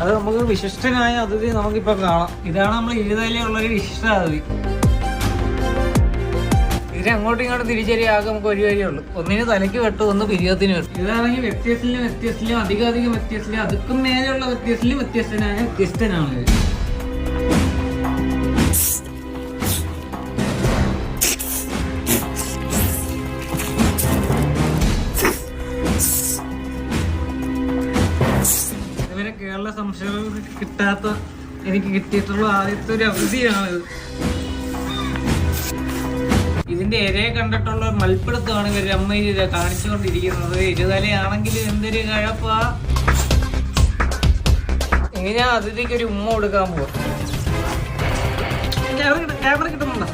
അത് നമുക്ക് വിശിഷ്ടനായ അതിഥി നമുക്കിപ്പോൾ കാണാം. ഇതാണ് നമ്മൾ ഇരുതലയുള്ളൊരു വിശിഷ്ട അതിഥി. ഇതിനെ അങ്ങോട്ടും ഇങ്ങോട്ടും തിരിച്ചറിയാകെ നമുക്ക് ഒരു വഴിയുള്ളൂ. ഒന്നിന് തലയ്ക്ക് വെട്ടും, ഒന്ന് പിരിയത്തിന് വെട്ടും. ഇതാണെങ്കിൽ വ്യത്യസ്തത്തിലും അധികം വ്യത്യസ്തത്തിലും അതുക്കും മേലെയുള്ള വ്യത്യസ്തനാണ് ഇത്. ഇവരെ കേരള സംശയം കിട്ടാത്ത എനിക്ക് കിട്ടിയിട്ടുള്ള ആദ്യത്തെ ഒരു അവധിയാണിത്. ഇതിന്റെ ഇരയെ കണ്ടിട്ടുള്ള മൽപ്പിടുത്തമാണ് ഇവർ അമ്മ കാണിച്ചുകൊണ്ടിരിക്കുന്നത്. ഇരുതലയാണെങ്കിലും എന്തൊരു കഴപ്പാ. ഇനി ഞാൻ അതിഥിക്ക് ഒരു ഉമ്മ കൊടുക്കാൻ പോവാ. ക്യാമറ കിട്ടുന്നുണ്ടോ?